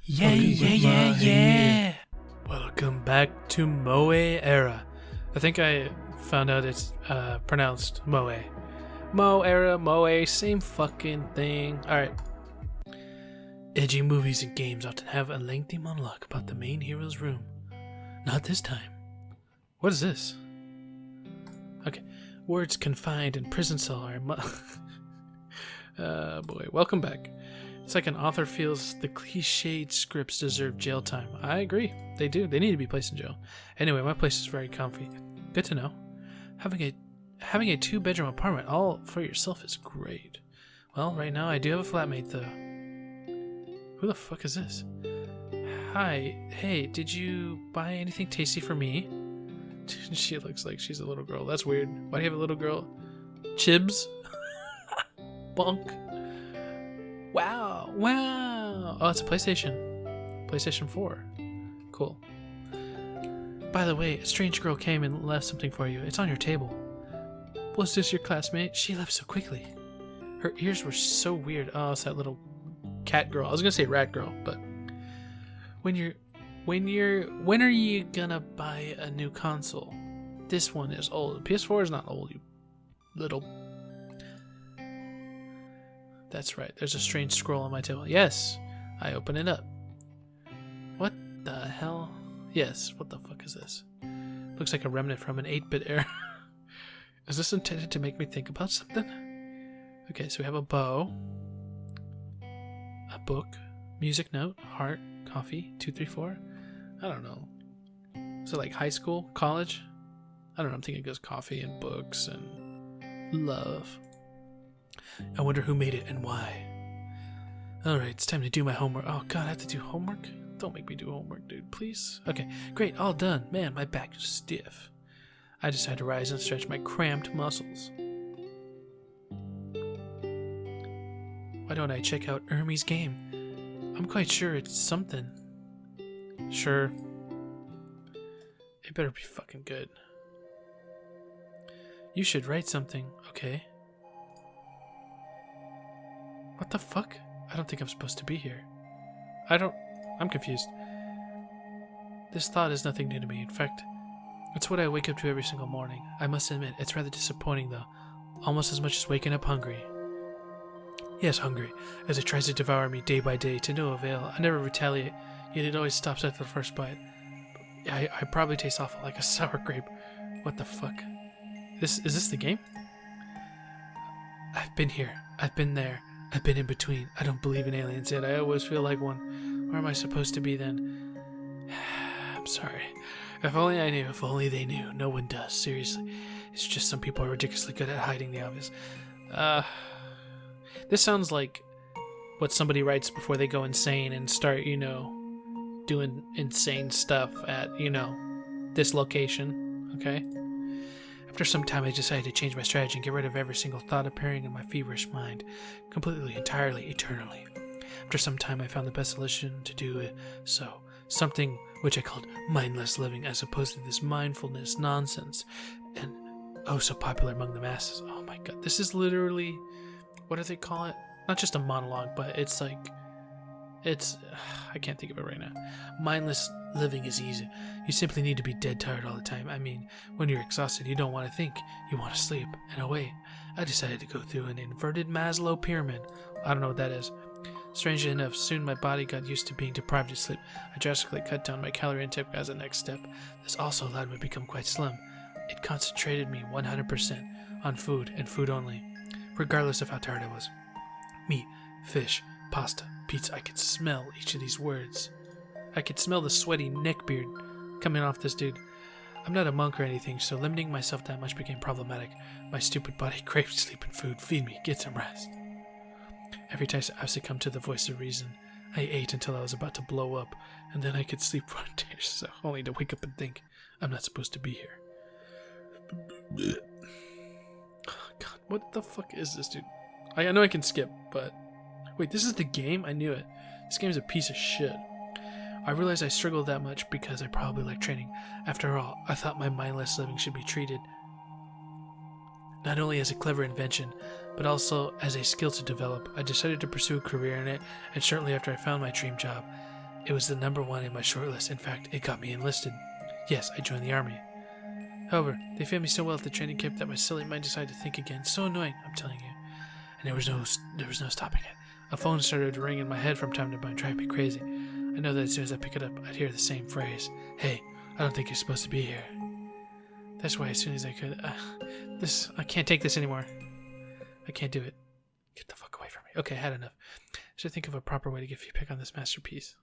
Yeah. Welcome back to Moe Era. I think I found out it's pronounced Moe. Moe Era, Moe, same fucking thing. Alright. Edgy movies and games often have a lengthy monologue about the main hero's room. Not this time. What is this? Okay. Words confined in prison cell are boy, welcome back. It's like an author feels the cliched scripts deserve jail time. I agree. They do. They need to be placed in jail. Anyway, my place is very comfy. Good to know. Having a 2-bedroom apartment all for yourself is great. Well, right now I do have a flatmate though. Who the fuck is this? Hi. Hey, did you buy anything tasty for me? She looks like she's a little girl. That's weird. Why do you have a little girl? Chibs? Bonk. Wow. Oh, it's a PlayStation 4. Cool. By the way, a strange girl came and left something for you. It's on your table. Was this your classmate? She left so quickly. Her ears were so weird. Oh, it's that little cat girl. I was gonna say rat girl, but when are you gonna buy a new console? This one is old. PS4 is not old, you little... That's right, there's a strange scroll on my table. Yes, I open it up. What the hell? Yes, what the fuck is this? Looks like a remnant from an 8-bit era. Is this intended to make me think about something? Okay, so we have a bow, a book, music note, heart, coffee, 234. I don't know. Is it like high school, college? I don't know, I'm thinking it goes coffee and books and love. I wonder who made it and why. Alright, it's time to do my homework. Oh god, I have to do homework? Don't make me do homework, dude, please. Okay, great, all done. Man, my back is stiff. I decide to rise and stretch my cramped muscles. Why don't I check out Ermy's game? I'm quite sure it's something. Sure. It better be fucking good. You should write something, okay? What the fuck? I don't think I'm supposed to be here. I'm confused. This thought is nothing new to me. In fact, it's what I wake up to every single morning. I must admit, it's rather disappointing though. Almost as much as waking up hungry. Yes, hungry, as it tries to devour me day by day to no avail. I never retaliate, yet it always stops after the first bite. I probably taste awful, like a sour grape. What the fuck? Is this the game? I've been here. I've been there. I've been in between. I don't believe in aliens yet. I always feel like one. Where am I supposed to be then? I'm sorry. If only I knew. If only they knew. No one does. Seriously. It's just some people are ridiculously good at hiding the obvious. This sounds like what somebody writes before they go insane and start, doing insane stuff at, this location. Okay? After some time, I decided to change my strategy and get rid of every single thought appearing in my feverish mind, completely, entirely, eternally. After some time, I found the best solution to do it so. Something which I called mindless living, as opposed to this mindfulness nonsense, and oh, so popular among the masses. Oh my god, this is literally, what do they call it? Not just a monologue, but it's like, I can't think of it right now. Mindless living is easy. You simply need to be dead tired all the time. I mean, when you're exhausted, you don't want to think. You want to sleep. In a way, I decided to go through an inverted Maslow pyramid. I don't know what that is. Strangely enough, soon my body got used to being deprived of sleep. I drastically cut down my calorie intake as a next step. This also allowed me to become quite slim. It concentrated me 100% on food and food only, regardless of how tired I was. Meat, fish, pasta, pizza. I could smell each of these words. I could smell the sweaty neckbeard coming off this dude. I'm not a monk or anything, so limiting myself that much became problematic. My stupid body craved sleep and food. Feed me, get some rest. Every time I succumbed to the voice of reason, I ate until I was about to blow up, and then I could sleep for days, only to wake up and think, I'm not supposed to be here. God, what the fuck is this, dude? I know I can skip, but... Wait, this is the game? I knew it. This game's a piece of shit. I realized I struggled that much because I probably like training. After all, I thought my mindless living should be treated not only as a clever invention, but also as a skill to develop. I decided to pursue a career in it, and shortly after I found my dream job. It was the #1 in my shortlist. In fact, it got me enlisted. Yes, I joined the army. However, they fit me so well at the training camp that my silly mind decided to think again. So annoying, I'm telling you. And there was no stopping it. A phone started to ring in my head from time to time, driving me crazy. I know that as soon as I pick it up, I'd hear the same phrase. Hey, I don't think you're supposed to be here. That's why as soon as I could, I can't take this anymore. I can't do it. Get the fuck away from me. Okay, I had enough. I should think of a proper way to get feedback on this masterpiece.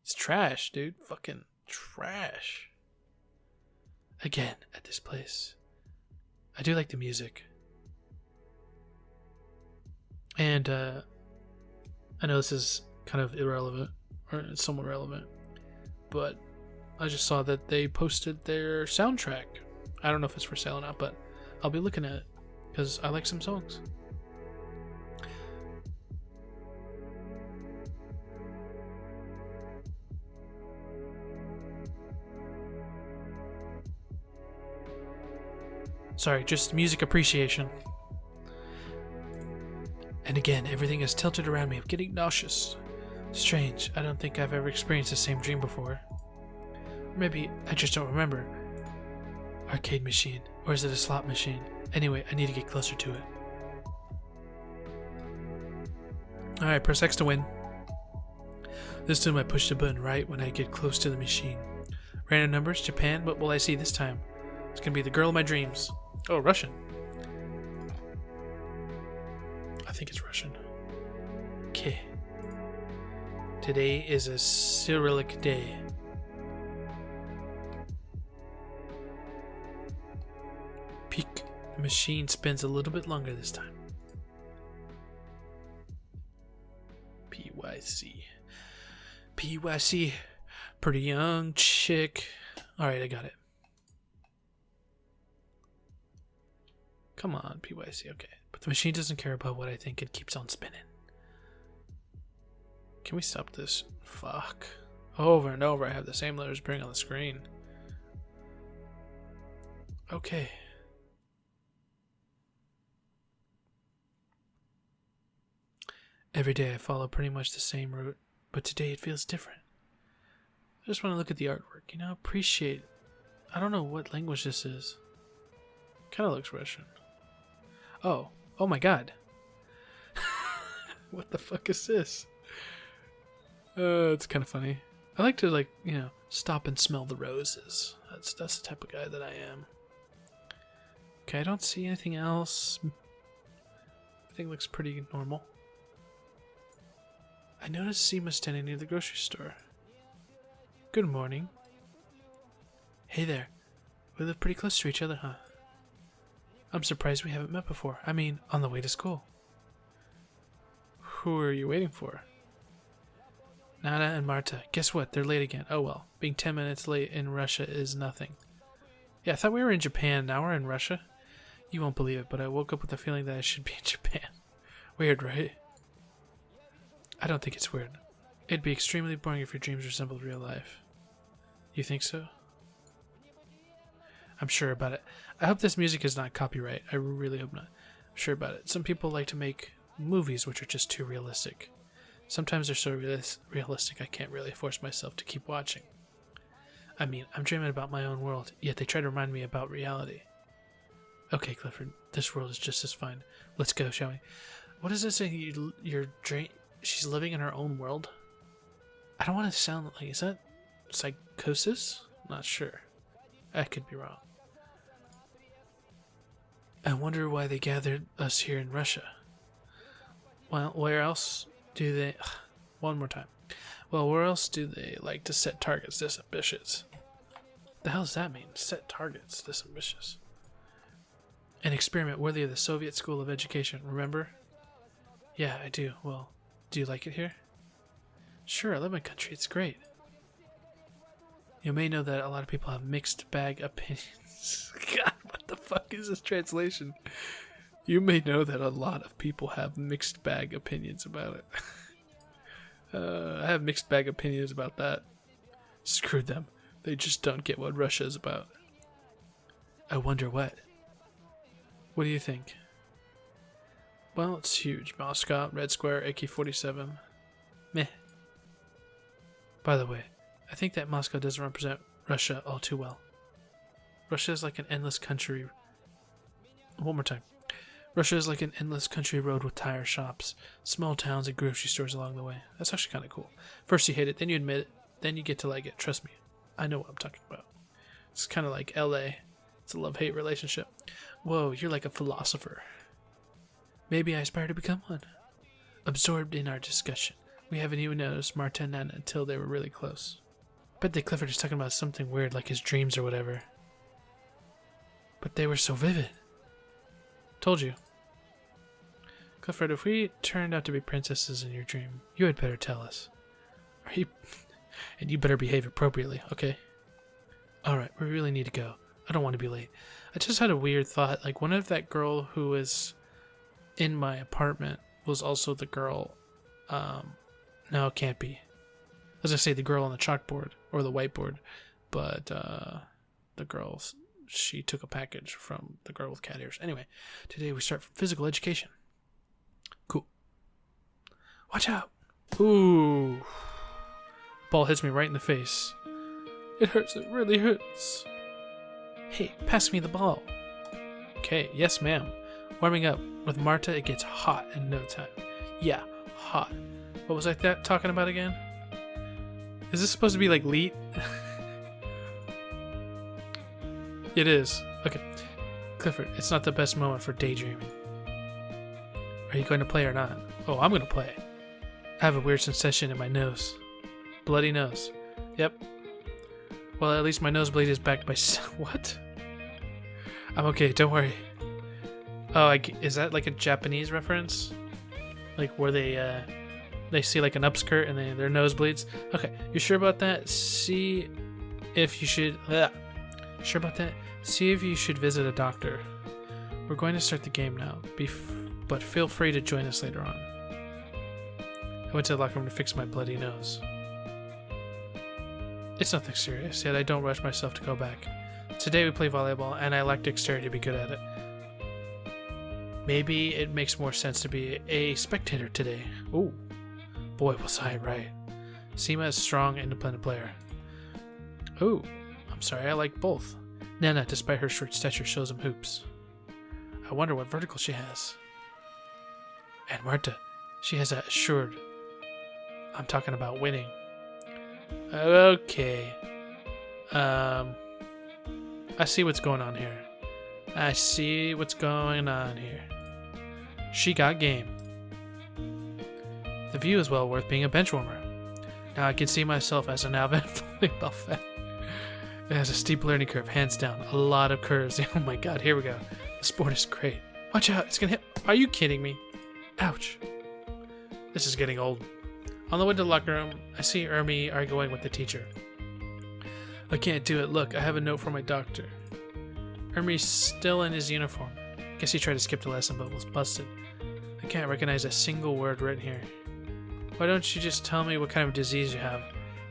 It's trash, dude. Fucking trash. Again, at this place. I do like the music. And, I know this is kind of irrelevant, or somewhat relevant, but I just saw that they posted their soundtrack. I don't know if it's for sale or not, but I'll be looking at it, because I like some songs. Sorry, just music appreciation. And again, everything is tilted around me. I'm getting nauseous. Strange, I don't think I've ever experienced the same dream before. Or maybe I just don't remember. Arcade machine, or is it a slot machine? Anyway, I need to get closer to it. Alright, press X to win. This time I push the button right when I get close to the machine. Random numbers, Japan, what will I see this time? It's gonna be the girl of my dreams. Oh, Russian. I think it's Russian. Okay. Today is a Cyrillic day. Peak. The machine spins a little bit longer this time. PYC. PYC. Pretty young chick. Alright, I got it. Come on, PYC, okay. But the machine doesn't care about what I think, it keeps on spinning. Can we stop this? Fuck. Over and over I have the same letters appearing on the screen. Okay. Every day I follow pretty much the same route, but today it feels different. I just want to look at the artwork, you know, appreciate. I don't know what language this is. Kind of looks Russian. Oh my god. What the fuck is this? It's kind of funny. I like to, like, you know, stop and smell the roses. That's the type of guy that I am. Okay, I don't see anything else. Everything looks pretty normal. I noticed Seema standing near the grocery store. Good morning. Hey there. We live pretty close to each other, huh? I'm surprised we haven't met before. I mean, on the way to school. Who are you waiting for? Nana and Marta. Guess what? They're late again. Oh well. Being 10 minutes late in Russia is nothing. Yeah, I thought we were in Japan. Now we're in Russia. You won't believe it, but I woke up with the feeling that I should be in Japan. Weird, right? I don't think it's weird. It'd be extremely boring if your dreams resembled real life. You think so? I'm sure about it. I hope this music is not copyright. I really hope not. I'm sure about it. Some people like to make movies which are just too realistic. Sometimes they're so realistic I can't really force myself to keep watching. I mean, I'm dreaming about my own world, yet they try to remind me about reality. Okay, Clifford, this world is just as fine. Let's go, shall we? What does it say? Your dream? She's living in her own world? I don't want to sound like... Is that psychosis? Not sure. I could be wrong. I wonder why they gathered us here in Russia. Well, where else do they... One more time. Well, where else do they like to set targets this ambitious? The hell does that mean? Set targets this ambitious. An experiment worthy of the Soviet School of Education, remember? Yeah, I do. Well, do you like it here? Sure, I love my country. It's great. You may know that a lot of people have mixed bag opinions. God, what the fuck is this translation? You may know that a lot of people have mixed bag opinions about it. I have mixed bag opinions about that. Screw them. They just don't get what Russia is about. I wonder what. What do you think? Well, it's huge. Moscow, Red Square, AK-47. Meh. By the way, I think that Moscow doesn't represent Russia all too well. Russia is like an endless country. One more time. Russia is like an endless country road with tire shops, small towns, and grocery stores along the way. That's actually kind of cool. First you hate it, then you admit it, then you get to like it. Trust me, I know what I'm talking about. It's kind of like LA. It's a love-hate relationship. Whoa, you're like a philosopher. Maybe I aspire to become one. Absorbed in our discussion, we haven't even noticed Marta and Nana until they were really close. I bet that Clifford is talking about something weird like his dreams or whatever. But they were so vivid. Told you. Clifford, if we turned out to be princesses in your dream, you had better tell us. And you better behave appropriately, okay? Alright, we really need to go. I don't want to be late. I just had a weird thought. Like, what if that girl who was in my apartment was also the girl... no, it can't be. I was going to say the girl on the chalkboard, or the whiteboard. But, the girl, she took a package from the girl with cat ears. Anyway, today we start physical education. Cool. Watch out. Ooh. Ball hits me right in the face. It hurts. It really hurts. Hey, pass me the ball. Okay, yes ma'am. Warming up. With Marta, it gets hot in no time. Yeah, hot. What was I talking about again? Is this supposed to be like Leet? It is. Okay. Clifford, it's not the best moment for daydreaming. Are you going to play or not? Oh, I'm going to play. I have a weird sensation in my nose. Bloody nose. Yep. Well, at least my nosebleed is backed by... What? I'm okay, don't worry. Oh, is that like a Japanese reference? Like where they see like an upskirt and their nose bleeds? Okay, you sure about that? See if you should... Sure about that? See if you should visit a doctor. We're going to start the game now, but feel free to join us later on. I went to the locker room to fix my bloody nose. It's nothing serious, yet I don't rush myself to go back. Today we play volleyball, and I lack dexterity to be good at it. Maybe it makes more sense to be a spectator today. Ooh, boy was I right. Seema is a strong, independent player. Ooh, I'm sorry, I like both. Nana, despite her short stature, shows him hoops. I wonder what vertical she has. And Marta, she has that assured. I'm talking about winning. Okay. I see what's going on here. I see what's going on here. She got game. The view is well worth being a bench warmer. Now I can see myself as an avid volleyball fan. It has a steep learning curve, hands down. A lot of curves. Oh my god, here we go. The sport is great. Watch out, it's gonna hit. Are you kidding me? Ouch. This is getting old. On the way to the locker room, I see Ermi arguing with the teacher. I can't do it. Look, I have a note from my doctor. Ermi's still in his uniform. Guess he tried to skip the lesson but was busted. I can't recognize a single word written here. Why don't you just tell me what kind of disease you have?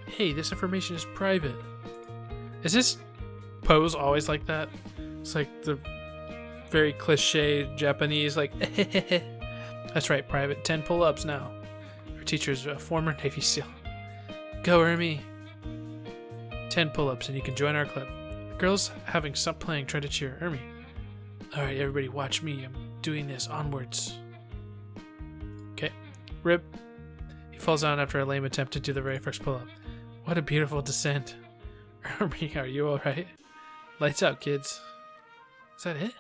Hey, this information is private. Is this pose always like that? It's like the very cliche Japanese, like, That's right, private. 10 pull-ups now. Our teacher's a former Navy SEAL. Go, Ermi. 10 pull-ups and you can join our club. The girls having stopped playing try to cheer Ermi. Alright, everybody watch me. I'm doing this. Onwards. Okay. Rip. He falls down after a lame attempt to do the very first pull-up. What a beautiful descent. Ermi, are you alright? Lights out, kids. Is that it?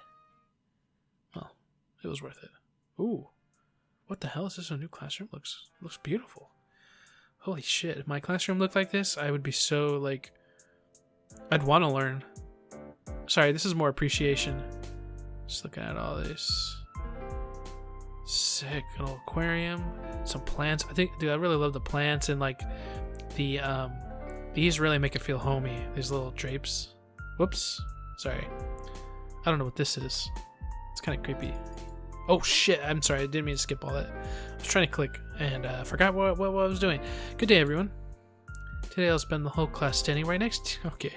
Well, it was worth it. Ooh. What the hell? Is this a new classroom? Looks beautiful. Holy shit. If my classroom looked like this, I would be so, like... I'd want to learn. Sorry, this is more appreciation. Just looking at all this. Sick. Little aquarium. Some plants. Dude, I really love the plants and, like, the, these really make it feel homey. These little drapes. Whoops. Sorry. I don't know what this is. It's kind of creepy. Oh shit, I'm sorry, I didn't mean to skip all that. I was trying to click and forgot what I was doing. Good day, everyone. Today I'll spend the whole class standing right next to you. Okay.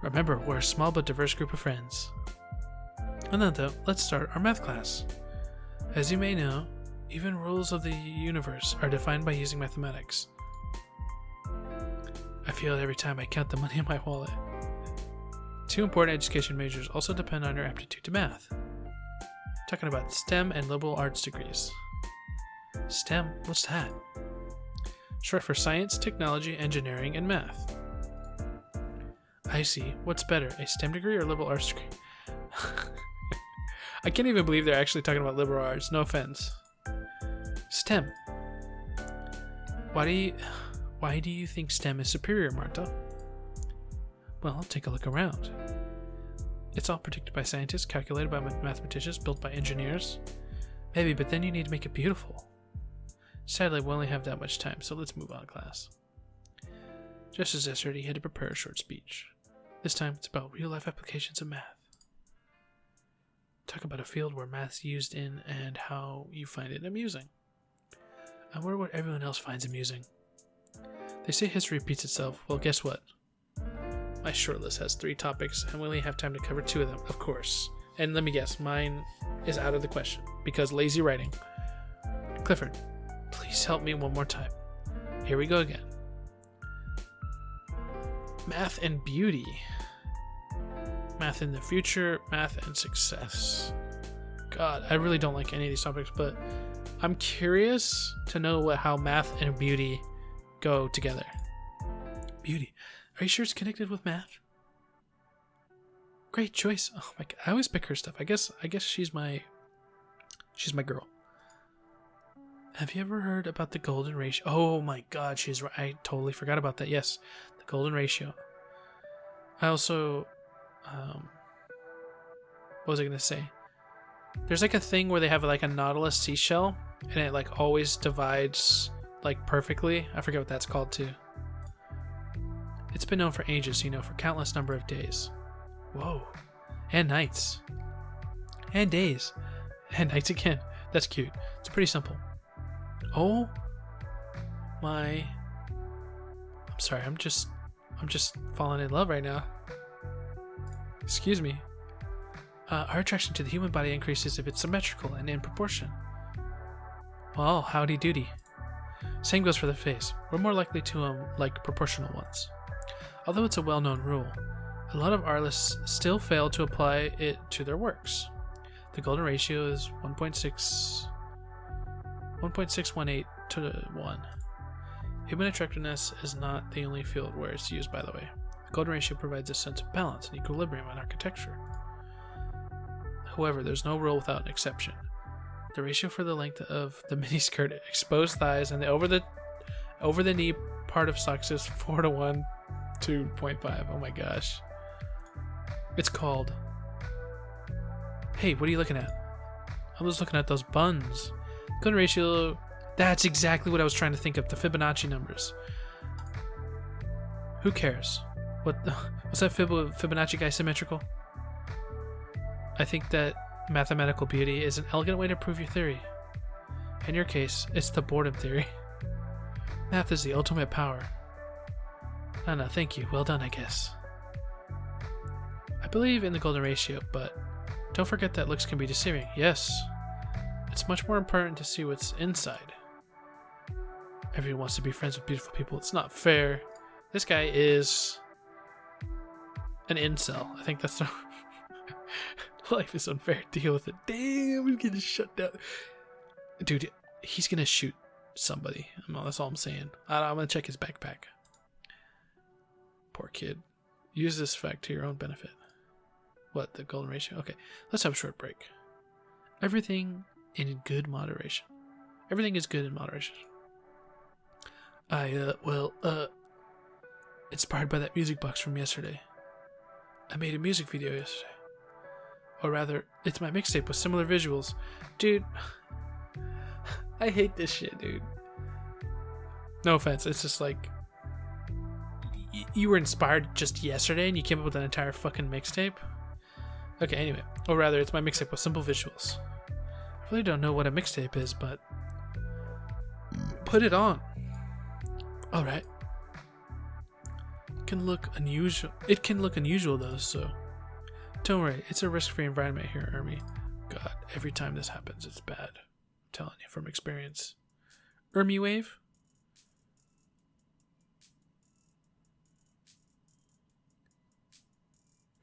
Remember, we're a small but diverse group of friends. And then though, let's start our math class. As you may know, even rules of the universe are defined by using mathematics. feel it every time I count the money in my wallet. 2 important education majors also depend on your aptitude to math. Talking about STEM and liberal arts degrees. STEM? What's that? Short for science, technology, engineering, and math. I see. What's better, a STEM degree or liberal arts degree? I can't even believe they're actually talking about liberal arts. No offense. STEM. Why do you think STEM is superior, Marta? Well, take a look around. It's all predicted by scientists, calculated by mathematicians, built by engineers. Maybe, but then you need to make it beautiful. Sadly, we only have that much time, so let's move on, class. Just as yesterday, he had to prepare a short speech. This time, it's about real-life applications of math. Talk about a field where math's used in and how you find it amusing. I wonder what everyone else finds amusing. They say history repeats itself. Well, guess what? My short list has 3 topics, and we only have time to cover 2 of them, of course. And let me guess, mine is out of the question, because lazy writing. Clifford, please help me one more time. Here we go again. Math and beauty. Math in the future, math and success. God, I really don't like any of these topics, but I'm curious to know how math and beauty go together. Beauty. Are you sure it's connected with math? Great choice. Oh my God, I always pick her stuff. I guess she's my girl. Have you ever heard about the golden ratio? Oh my God, she's right. I totally forgot about that. Yes, the golden ratio. I also, what was I gonna say? There's like a thing where they have like a nautilus seashell, and it like always divides like perfectly. I forget what that's called too. It's been known for ages, for countless number of days. Whoa. And nights. And days. And nights again. That's cute. It's pretty simple. Oh my. I'm sorry, I'm just falling in love right now. Excuse me. Our attraction to the human body increases if it's symmetrical and in proportion. Well, howdy doody. Same goes for the face. We're more likely to like proportional ones. Although it's a well-known rule, a lot of artists still fail to apply it to their works. The golden ratio is 1.618 to 1. Human attractiveness is not the only field where it's used, by the way. The golden ratio provides a sense of balance and equilibrium in architecture. However, there's no rule without an exception. The ratio for the length of the miniskirt, exposed thighs, and the over the knee part of socks is 4 to 1, 2.5. Oh my gosh. It's called. Hey, what are you looking at? I'm just looking at those buns. Golden ratio. That's exactly what I was trying to think of. The Fibonacci numbers. Who cares? What's that Fibonacci guy symmetrical? I think that mathematical beauty is an elegant way to prove your theory. In your case, it's the boredom theory. Math is the ultimate power. No, thank you. Well done, I guess. I believe in the golden ratio, but don't forget that looks can be deceiving. Yes. It's much more important to see what's inside. Everyone wants to be friends with beautiful people. It's not fair. This guy is an incel. I think that's the life is unfair. Deal with it. Damn, we're getting shut down. Dude, he's gonna shoot somebody. That's all I'm saying. I'm gonna check his backpack. Poor kid. Use this fact to your own benefit. What, the golden ratio? Okay, let's have a short break. Everything in good moderation. Everything is good in moderation. Inspired by that music box from yesterday. I made a music video yesterday. Or rather, it's my mixtape with similar visuals. Dude, I hate this shit, dude. No offense, it's just like, you were inspired just yesterday and you came up with an entire fucking mixtape? Okay, anyway. Or rather, it's my mixtape with simple visuals. I really don't know what a mixtape is, but put it on. Alright. It can look unusual though, so don't worry, it's a risk-free environment here, Ermi. God, every time this happens, it's bad. I'm telling you from experience. Ermi wave?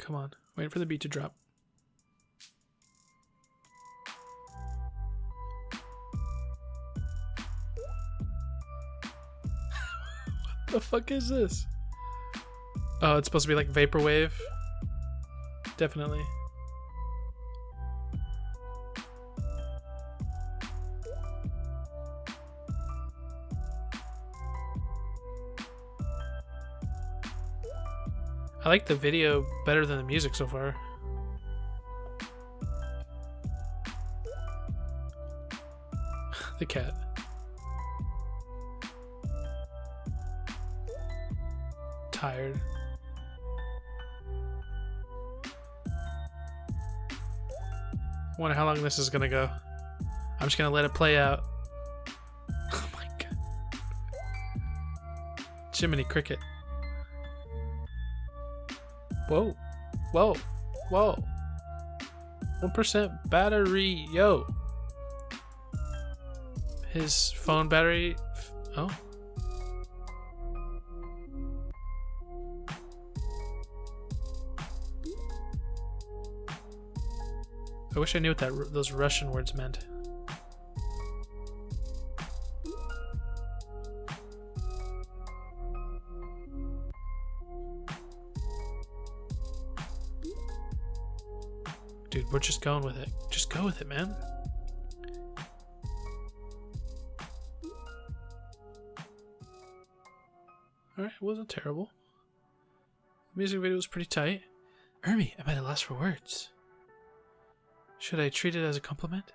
Come on. Waiting for the beat to drop. What the fuck is this? Oh, it's supposed to be like vaporwave. Definitely. I like the video better than the music so far. The cat. Tired. I wonder how long this is gonna go. I'm just gonna let it play out. Oh my god. Jiminy Cricket. Whoa. Whoa. Whoa. 1% battery. Yo. His phone battery. Oh. I wish I knew what those Russian words meant. Dude, we're just going with it. Just go with it, man. Alright, it wasn't terrible. The music video was pretty tight. Ermi, am I at a loss for words? Should I treat it as a compliment?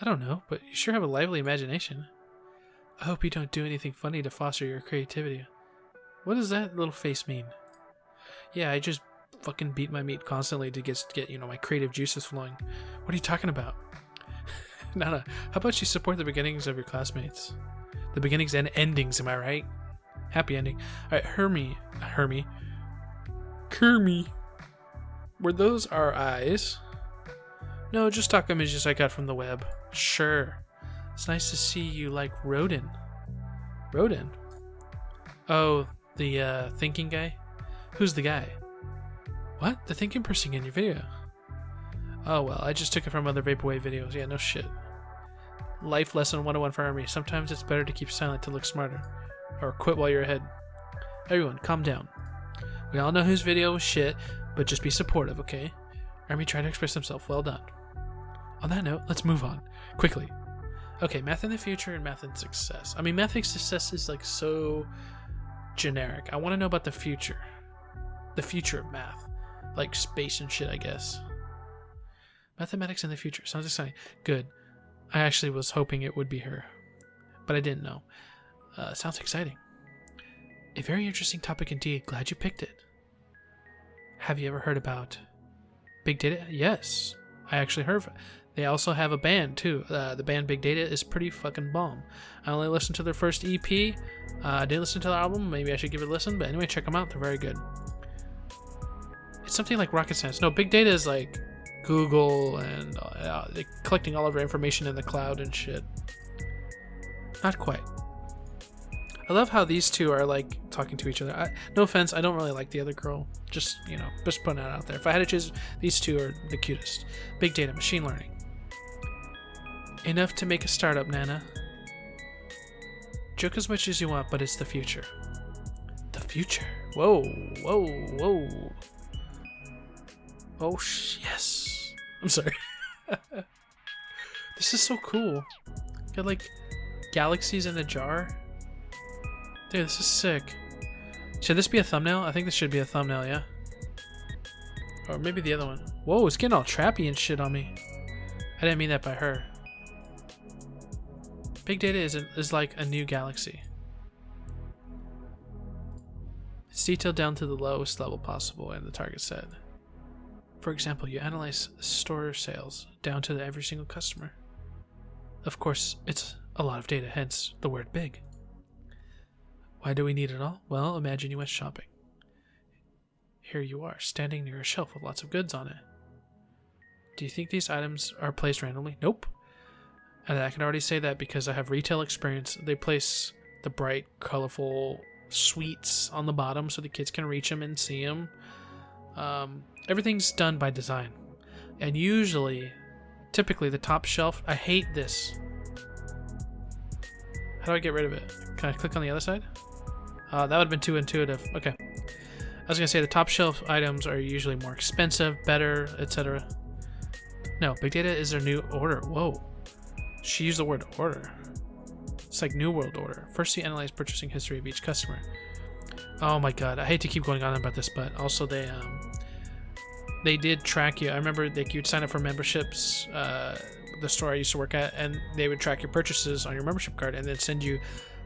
I don't know, but you sure have a lively imagination. I hope you don't do anything funny to foster your creativity. What does that little face mean? Yeah, I just fucking beat my meat constantly to get you know, my creative juices flowing. What are you talking about? Nana, how about you support the beginnings of your classmates? The beginnings and endings, am I right? Happy ending. Alright, Hermy. Kermy. Were those our eyes? No, just stock images I got from the web. Sure. It's nice to see you like Rodin. Rodin? Oh, the thinking guy? Who's the guy? What? The thinking person in your video? Oh well, I just took it from other vaporwave videos. Yeah, no shit. Life lesson 101 for Army. Sometimes it's better to keep silent to look smarter. Or quit while you're ahead. Everyone, calm down. We all know whose video was shit, but just be supportive, okay? Army tried to express himself. Well done. On that note, let's move on. Quickly. Okay, math in the future and math in success. I mean, math in success is like so generic. I want to know about the future. The future of math. Like space and shit, I guess. Mathematics in the future. Sounds exciting. Good. I actually was hoping it would be her. But I didn't know. Sounds exciting. A very interesting topic indeed. Glad you picked it. Have you ever heard about Big Data? Yes. I actually heard of it. They also have a band too. The band Big Data is pretty fucking bomb. I only listened to their first EP. I didn't listen to the album. Maybe I should give it a listen. But anyway, check them out. They're very good. It's something like rocket science. No, Big Data is like Google and they're collecting all of our information in the cloud and shit. Not quite. I love how these two are like talking to each other. No offense, I don't really like the other girl. Just, you know, just putting that out there. If I had to choose, these two are the cutest. Big Data, machine learning. Enough to make a startup, Nana. Joke as much as you want, but it's the future. The future. Whoa, whoa, whoa. Oh, yes. I'm sorry. This is so cool. Got like galaxies in a jar. Dude, this is sick. Should this be a thumbnail? I think this should be a thumbnail, yeah? Or maybe the other one. Whoa, it's getting all trappy and shit on me. I didn't mean that by her. Big Data is like a new galaxy. It's detailed down to the lowest level possible in the target set. For example, you analyze store sales down to every single customer. Of course, it's a lot of data, hence the word big. Why do we need it all? Well, imagine you went shopping. Here you are, standing near a shelf with lots of goods on it. Do you think these items are placed randomly? Nope. And I can already say that because I have retail experience. They place the bright, colorful sweets on the bottom so the kids can reach them and see them. Everything's done by design. And usually, typically the top shelf, I hate this. How do I get rid of it? Can I click on the other side? That would have been too intuitive. Okay. I was going to say the top shelf items are usually more expensive, better, etc. No, big data is their new order. Whoa. She used the word order. It's like New World Order. First, you analyze purchasing history of each customer. Oh my god, I hate to keep going on about this, but also they did track you. I remember you'd sign up for memberships, the store I used to work at, and they would track your purchases on your membership card and then send you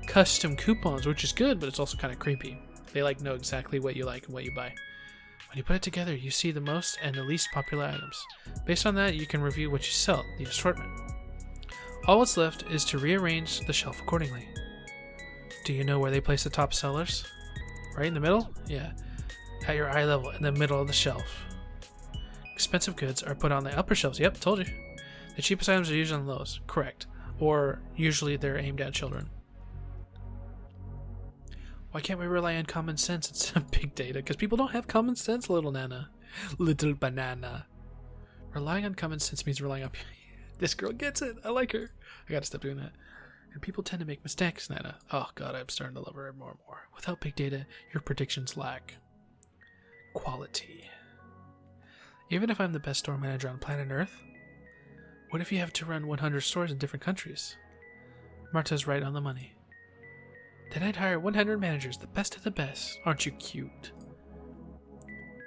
custom coupons, which is good, but it's also kind of creepy. They like know exactly what you like and what you buy. When you put it together, you see the most and the least popular items. Based on that, you can review what you sell, the assortment. All what's left is to rearrange the shelf accordingly. Do you know where they place the top sellers? Right in the middle? Yeah. At your eye level, in the middle of the shelf. Expensive goods are put on the upper shelves. Yep, told you. The cheapest items are usually on the lowest. Correct. Or usually they're aimed at children. Why can't we rely on common sense instead of big data? Because people don't have common sense, little Nana. Little banana. Relying on common sense means relying on... This girl gets it. I like her. I gotta stop doing that. And people tend to make mistakes, Nana. Oh god, I'm starting to love her more and more. Without big data, your predictions lack quality. Even if I'm the best store manager on planet Earth, what if you have to run 100 stores in different countries? Marta's right on the money. Then I'd hire 100 managers, the best of the best. Aren't you cute?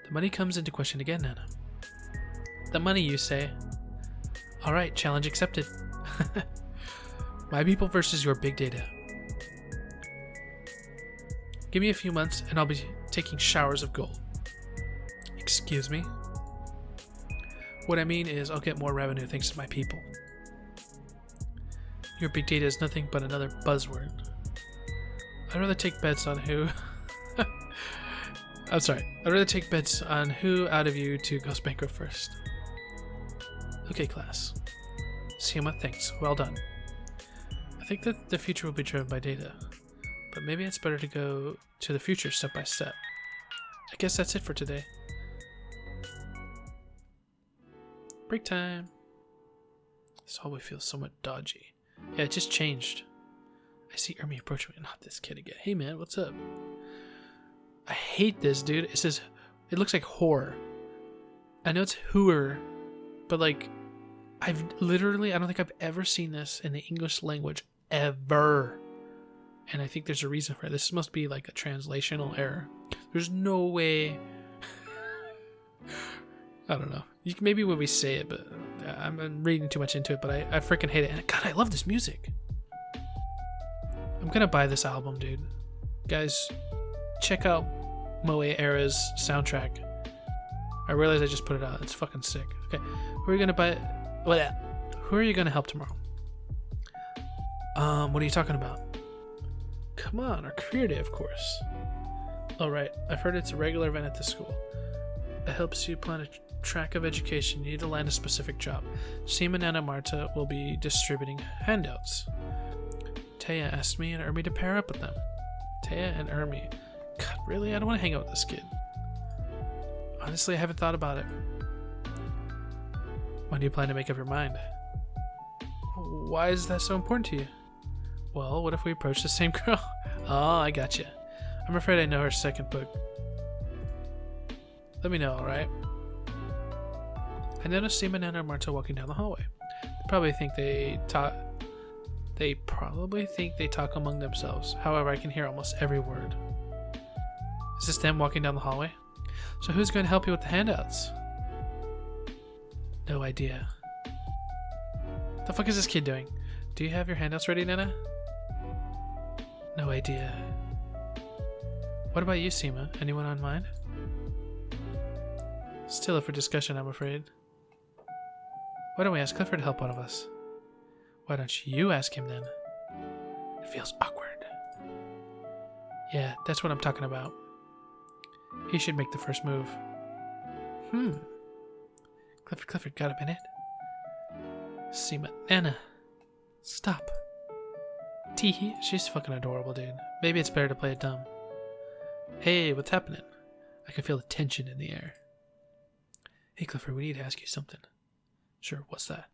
The money comes into question again, Nana. The money, you say? Alright, challenge accepted. My people versus your big data. Give me a few months and I'll be taking showers of gold. Excuse me? What I mean is I'll get more revenue thanks to my people. Your big data is nothing but another buzzword. I'd rather take bets on who... I'm sorry. I'd rather take bets on who out of you two goes bankrupt first. Okay, class. Sioma, thanks. Well done. I think that the future will be driven by data, but maybe it's better to go to the future step by step. I guess that's it for today. Break time. This hallway feels somewhat dodgy. Yeah, it just changed. I see Ermi approaching me. Not this kid again. Hey man, what's up? I hate this, dude. It says, it looks like whore. I know it's hooer, but like, I don't think I've ever seen this in the English language, ever. And I think there's a reason for it. This must be like a translational error. There's no way. I don't know. Maybe when we say it, but I'm reading too much into it, but I freaking hate it. And God, I love this music. I'm gonna buy this album, dude. Guys, check out Moe Era's soundtrack. I realize I just put it out. It's fucking sick. Okay, who are you gonna buy? Who are you gonna help tomorrow? What are you talking about? Come on, our career day, of course. All right, I've heard it's a regular event at the school. It helps you plan a track of education. You need to land a specific job. Seaman and Marta will be distributing handouts. Taya asked me and Ermi to pair up with them. Taya and Ermi. God, really? I don't want to hang out with this kid. Honestly, I haven't thought about it. When do you plan to make up your mind? Why is that so important to you? Well, what if we approach the same girl? Oh, I gotcha. I'm afraid I know her second book. Let me know, alright? I noticed Seaman and Marta walking down the hallway. They probably think they talk among themselves. However, I can hear almost every word. Is this them walking down the hallway? So who's going to help you with the handouts? No idea. The fuck is this kid doing? Do you have your handouts ready, Nana? No idea. What about you, Seema? Anyone on mind? Still up for discussion, I'm afraid. Why don't we ask Clifford to help one of us? Why don't you ask him then? It feels awkward. Yeah, that's what I'm talking about. He should make the first move. Clifford, got a minute? Seema, Nana. Stop. Teehee, she's fucking adorable, dude. Maybe it's better to play it dumb. Hey, what's happening? I can feel the tension in the air. Hey, Clifford, we need to ask you something. Sure, what's that?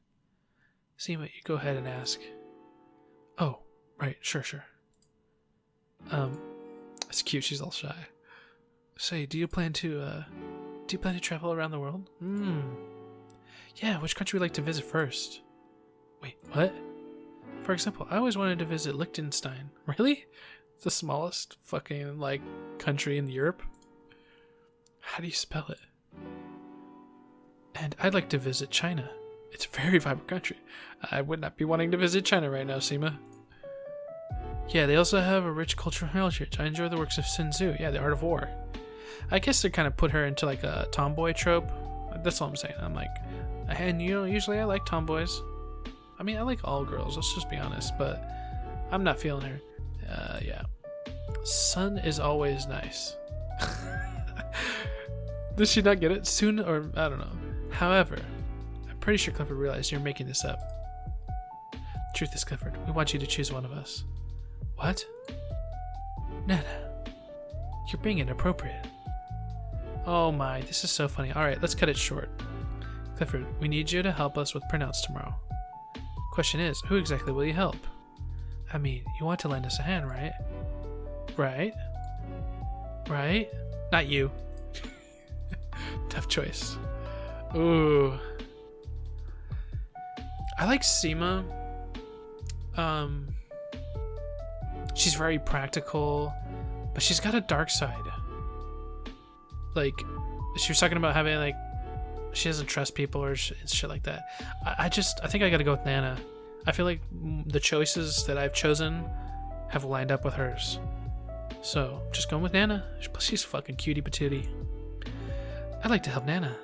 Seema, you go ahead and ask. Oh, right, sure. It's cute, she's all shy. Say, do you plan to travel around the world? Yeah, which country would you like to visit first? Wait, what? For example, I always wanted to visit Liechtenstein. Really? It's the smallest fucking, country in Europe? How do you spell it? And I'd like to visit China. It's a very vibrant country. I would not be wanting to visit China right now, Seema. Yeah, they also have a rich cultural heritage. I enjoy the works of Sun Tzu. Yeah, The Art of War. I guess they kind of put her into a tomboy trope. That's all I'm saying. I'm like, and usually I like tomboys. I mean, I like all girls, let's just be honest, but I'm not feeling her. Yeah. Sun is always nice. Does she not get it? Soon, or I don't know. However, I'm pretty sure Clifford realized you're making this up. Truth is, Clifford, we want you to choose one of us. What? Nana, you're being inappropriate. Oh my, this is so funny. Alright, let's cut it short. Clifford, we need you to help us with printouts tomorrow. Question is, who exactly will you help? I mean, you want to lend us a hand, right? Right? Not you. Tough choice. Ooh. I like Seema. She's very practical, but she's got a dark side. She was talking about having, she doesn't trust people or shit like that. I think I gotta go with Nana. I feel like the choices that I've chosen have lined up with hers. So, just going with Nana. She's fucking cutie patootie. I'd like to help Nana.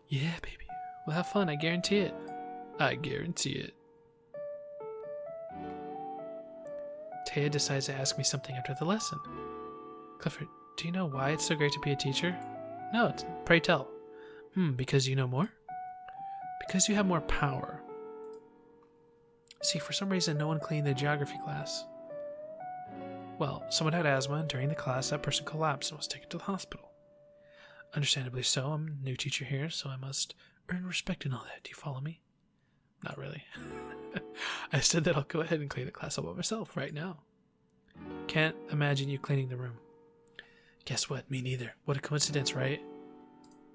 Yeah, baby. We'll have fun, I guarantee it. I guarantee it. Taya decides to ask me something after the lesson. Clifford, do you know why it's so great to be a teacher? No, pray tell. Because you know more? Because you have more power. See, for some reason, no one cleaned the geography class. Well, someone had asthma, and during the class, that person collapsed and was taken to the hospital. Understandably so, I'm a new teacher here, so I must earn respect and all that. Do you follow me? Not really. I said that I'll go ahead and clean the class up by myself right now. Can't imagine you cleaning the room. Guess what? Me neither. What a coincidence, right?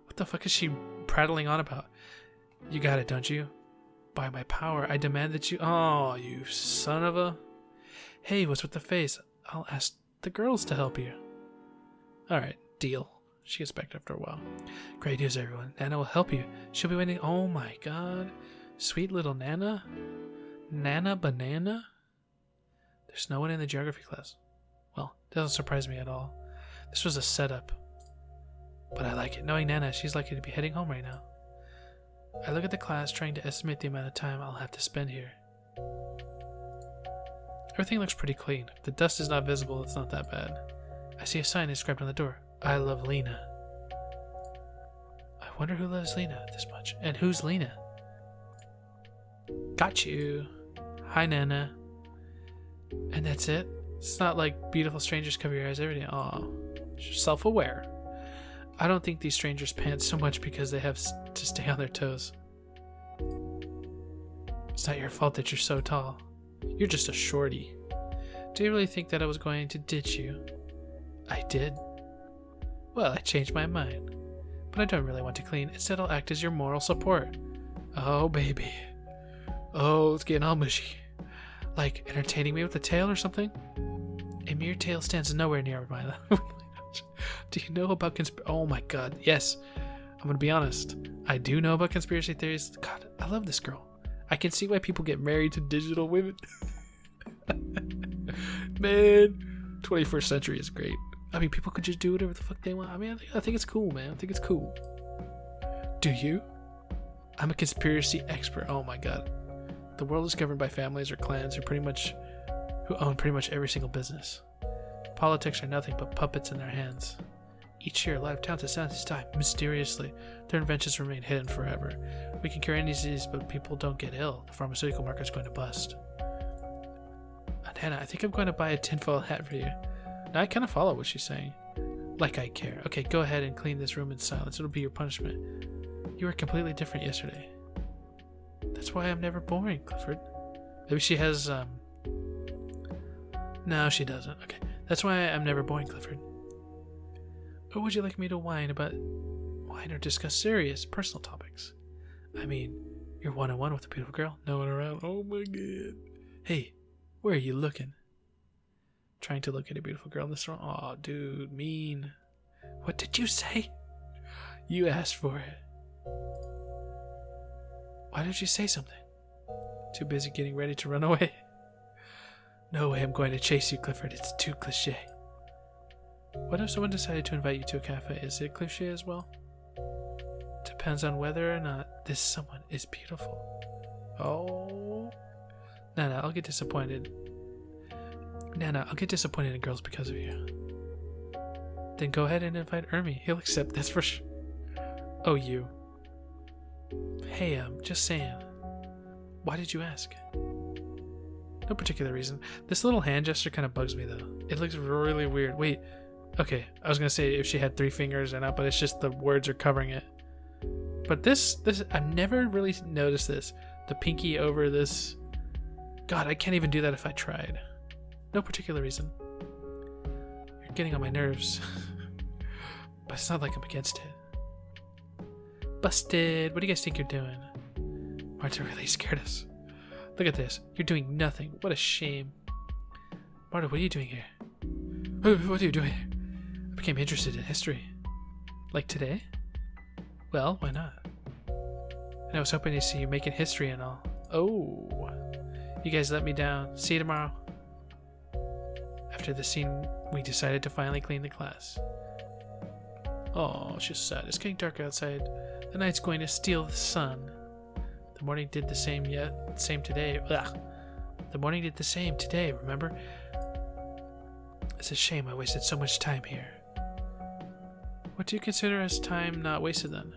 What the fuck is she prattling on about? You got it, don't you? By my power, I demand that you... Oh, you son of a... Hey, what's with the face? I'll ask the girls to help you. Alright, deal. She gets back after a while. Great news, everyone. Nana will help you. She'll be waiting... Oh my god. Sweet little Nana? Nana Banana? There's no one in the geography class. Well, doesn't surprise me at all. This was a setup. But I like it. Knowing Nana, she's likely to be heading home right now. I look at the class, trying to estimate the amount of time I'll have to spend here. Everything looks pretty clean. If the dust is not visible, it's not that bad. I see a sign inscribed on the door. I love Lena. I wonder who loves Lena this much. And who's Lena? Got you. Hi, Nana. And that's it? It's not like beautiful strangers cover your eyes every day. Aw. You're self-aware. I don't think these strangers pant so much because they have to stay on their toes. It's not your fault that you're so tall. You're just a shorty. Do you really think that I was going to ditch you? I did. Well, I changed my mind. But I don't really want to clean. Instead, I'll act as your moral support. Oh, baby. Oh, it's getting all mushy. Like entertaining me with a tale or something? A mere tale stands nowhere near my life. Do you know about Oh my god, yes. I'm gonna be honest. I do know about conspiracy theories. God, I love this girl. I can see why people get married to digital women. Man, 21st century is great. I mean, people could just do whatever the fuck they want. I mean, I think it's cool, man. I think it's cool. Do you? I'm a conspiracy expert. Oh my god. The world is governed by families or clans who own pretty much every single business. Politics are nothing but puppets in their hands. Each year, a lot of talented scientists die mysteriously. Their inventions remain hidden forever. We can cure any disease, but people don't get ill. The pharmaceutical market is going to bust. And Hannah, I think I'm going to buy a tinfoil hat for you. Now I kind of follow what she's saying. Like I care. Okay, go ahead and clean this room in silence. It'll be your punishment. You were completely different yesterday. That's why I'm never boring, Clifford. Maybe she has, No, she doesn't. Okay. That's why I'm never boring, Clifford. Or would you like me to whine or discuss serious, personal topics? I mean, you're one-on-one with a beautiful girl. No one around. Oh my god. Hey, where are you looking? Trying to look at a beautiful girl in this room. Aw, dude, mean. What did you say? You asked for it. Why didn't you say something? Too busy getting ready to run away. No way I'm going to chase you, Clifford. It's too cliche. What if someone decided to invite you to a cafe? Is it cliche as well? Depends on whether or not this someone is beautiful. Oh. Nana, I'll get disappointed. I'll get disappointed in girls because of you. Then go ahead and invite Ermi. He'll accept, that's for sure. Oh, you. Hey, just saying. Why did you ask? No particular reason. This little hand gesture kind of bugs me, though. It looks really weird. Wait. Okay, I was going to say if she had 3 fingers or not, but it's just the words are covering it. But this, I've never really noticed this. The pinky over this. God, I can't even do that if I tried. No particular reason. You're getting on my nerves. But it's not like I'm against it. Busted. What do you guys think you're doing? Marta really scared us. Look at this. You're doing nothing. What a shame. Marta, what are you doing here? What are you doing here? I became interested in history. Like today? Well, why not? And I was hoping to see you making history and all. Oh. You guys let me down. See you tomorrow. After the scene, we decided to finally clean the class. Oh, she's sad. It's getting dark outside. The night's going to steal the sun. The morning did the same today. Ugh. The morning did the same today, remember? It's a shame I wasted so much time here. What do you consider as time not wasted then?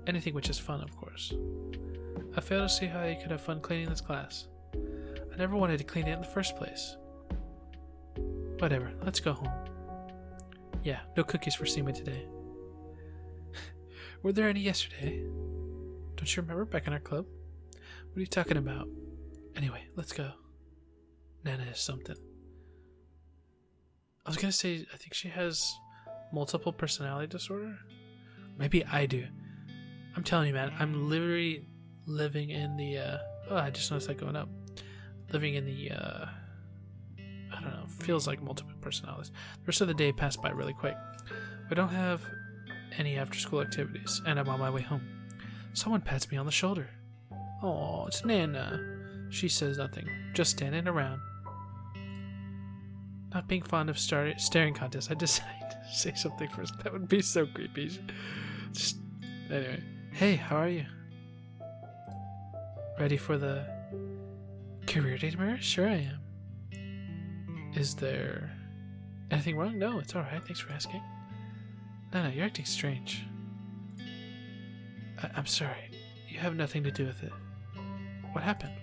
Anything which is fun, of course. I fail to see how you could have fun cleaning this class. I never wanted to clean it in the first place. Whatever, let's go home. Yeah, no cookies for Seema today. Were there any yesterday? Don't you remember back in our club? What are you talking about? Anyway, let's go. Nana is something. I was gonna say, I think she has multiple personality disorder. Maybe I do. I'm telling you, man, I'm literally living in the, I just noticed that going up. Living in the, I don't know, feels like multiple personalities. The rest of the day passed by really quick. We don't have any after-school activities, and I'm on my way home. Someone pats me on the shoulder. Oh, it's Nana. She says nothing, just standing around. Not being fond of staring contests, I decided to say something first. That would be so creepy. Just anyway. Hey, how are you? Ready for the career day tomorrow? Sure I am. Is there anything wrong? No, it's alright. Thanks for asking. No, you're acting strange. I'm sorry. You have nothing to do with it. What happened?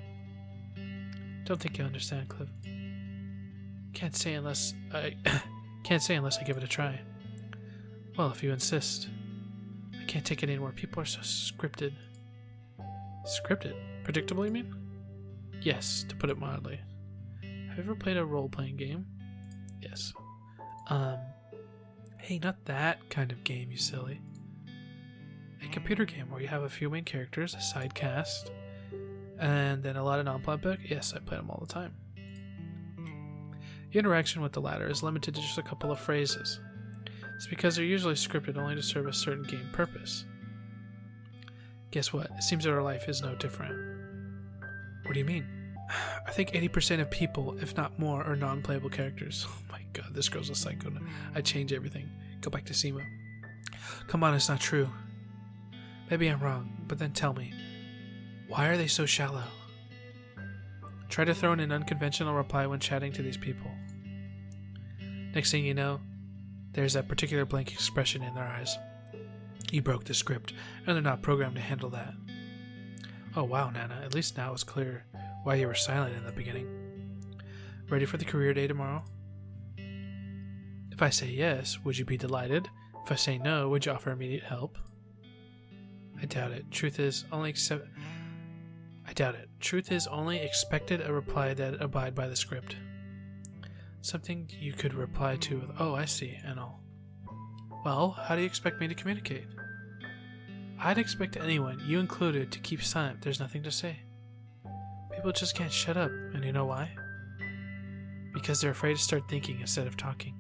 Don't think you'll understand, Cliff. Can't say unless I give it a try. Well, if you insist. I can't take it anymore. People are so scripted. Scripted? Predictable, you mean? Yes, to put it mildly. Have you ever played a role-playing game? Yes. Hey, not that kind of game, you silly. A computer game where you have a few main characters, a side cast, and then a lot of non-plot book. Yes, I play them all the time. The interaction with the latter is limited to just a couple of phrases. It's because they're usually scripted only to serve a certain game purpose. Guess what? It seems that our life is no different. What do you mean? I think 80% of people, if not more, are non-playable characters. Oh my god, this girl's a psycho. I change everything. Go back to Seema. Come on, it's not true. Maybe I'm wrong, but then tell me, why are they so shallow? Try to throw in an unconventional reply when chatting to these people. Next thing you know, there's that particular blank expression in their eyes. You broke the script, and they're not programmed to handle that. Oh wow, Nana, at least now it's clear why you were silent in the beginning. Ready for the career day tomorrow? If I say yes, would you be delighted? If I say no, would you offer immediate help? I doubt it. Truth is only expected a reply that abide by the script. Something you could reply to with, oh, I see, and all. Well, how do you expect me to communicate? I'd expect anyone, you included, to keep silent if there's nothing to say. People just can't shut up, and you know why? Because they're afraid to start thinking instead of talking.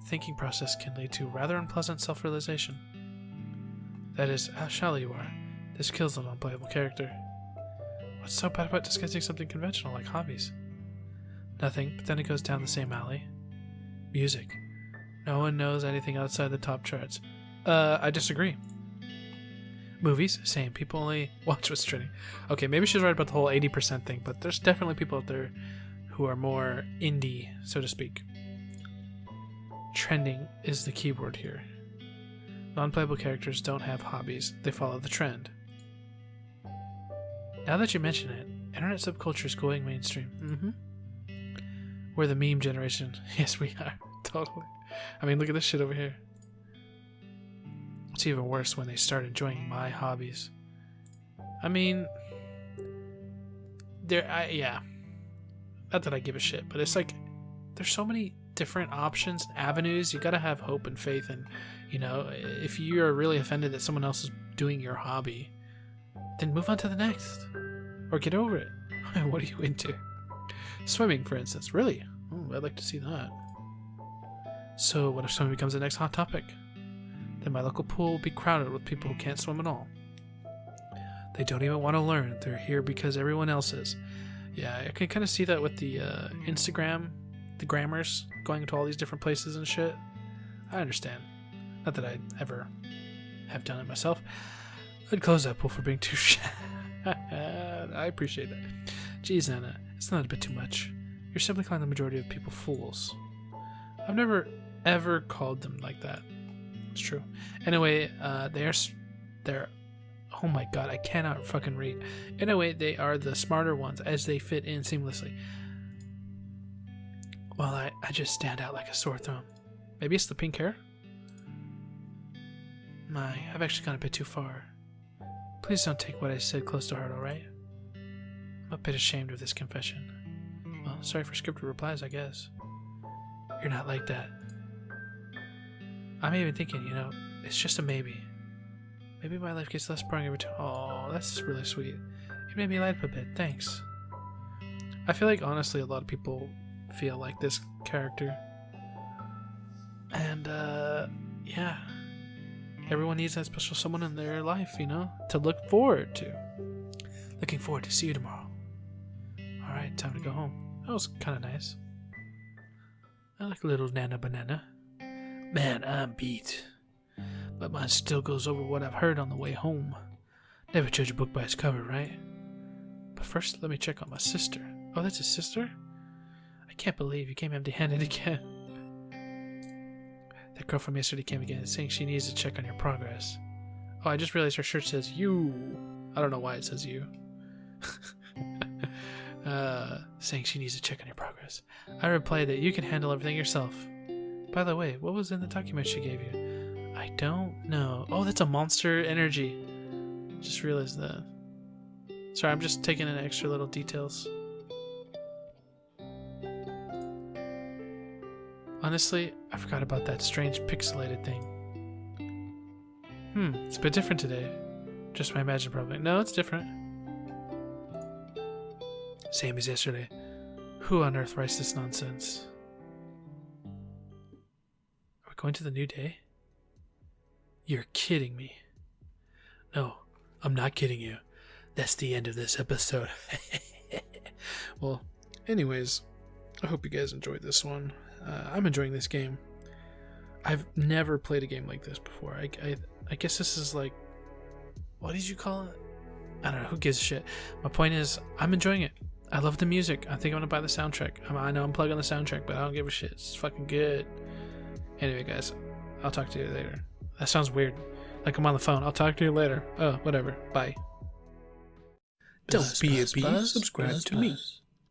The thinking process can lead to rather unpleasant self-realization. That is, how shallow you are. This kills an unplayable character. What's so bad about discussing something conventional like hobbies? Nothing, but then it goes down the same alley. Music. No one knows anything outside the top charts. I disagree. Movies, same. People only watch what's trending. Okay, maybe she's right about the whole 80% thing, but there's definitely people out there who are more indie, so to speak. Trending is the keyword here. Non-playable characters don't have hobbies. They follow the trend. Now that you mention it, internet subculture is going mainstream. We're the meme generation. Yes, we are. Totally. I mean, look at this shit over here. It's even worse when they start enjoying my hobbies. I mean, yeah. Not that I give a shit, but it's like there's so many different options and avenues. You gotta have hope and faith, and you know, if you're really offended that someone else is doing your hobby, then move on to the next, or get over it. What are you into? Swimming, for instance. Really? Oh, I'd like to see that. So, what if swimming becomes the next hot topic? Then my local pool will be crowded with people who can't swim at all. They don't even want to learn. They're here because everyone else is. Yeah, I can kind of see that with the Instagram, the grammars, going to all these different places and shit. I understand. Not that I'd ever have done it myself. I'd close that pool for being too shy. I appreciate that. Geez, Nana, it's not a bit too much. You're simply calling the majority of people fools. I've never ever called them like that. It's true. Anyway, they're oh my god, I cannot fucking read. Anyway, they are the smarter ones as they fit in seamlessly. Well, I just stand out like a sore thumb. Maybe it's the pink hair? I've actually gone a bit too far. Please don't take what I said close to heart, alright? I'm a bit ashamed of this confession. Well, sorry for scripted replies, I guess. You're not like that. I'm even thinking, you know, it's just a maybe. Maybe my life gets less boring every time. Oh, that's really sweet. You made me light up a bit. Thanks. I feel like, honestly, a lot of people feel like this character. And, yeah. Everyone needs that special someone in their life, you know, to look forward to. Looking forward to see you tomorrow. Alright, time to go home. That was kind of nice. I like little Nana Banana. Man, I'm beat. But mine still goes over what I've heard on the way home. Never judge a book by its cover, right? But first, let me check on my sister. Oh, that's his sister? I can't believe you came empty-handed again. That girl from yesterday came again, saying she needs to check on your progress. Oh, I just realized her shirt says you. I don't know why it says you. Saying she needs to check on your progress. I replied that you can handle everything yourself. By the way, what was in the document she gave you? I don't know. Oh, that's a monster energy. Just realized that. Sorry, I'm just taking in extra little details. Honestly, I forgot about that strange pixelated thing. It's a bit different today. Just my imagination probably. No, it's different. Same as yesterday. Who on earth writes this nonsense? Are we going to the new day? You're kidding me. No, I'm not kidding you. That's the end of this episode. Well, anyways, I hope you guys enjoyed this one. I'm enjoying this game. I've never played a game like this before. I guess this is like, what did you call it? I don't know. Who gives a shit? My point is, I'm enjoying it. I love the music. I think I'm gonna buy the soundtrack. I know I'm plugging the soundtrack, but I don't give a shit. It's fucking good. Anyway, guys, I'll talk to you later. That sounds weird. Like I'm on the phone. I'll talk to you later. Oh, whatever. Bye. Don't be a bee. Subscribe to me.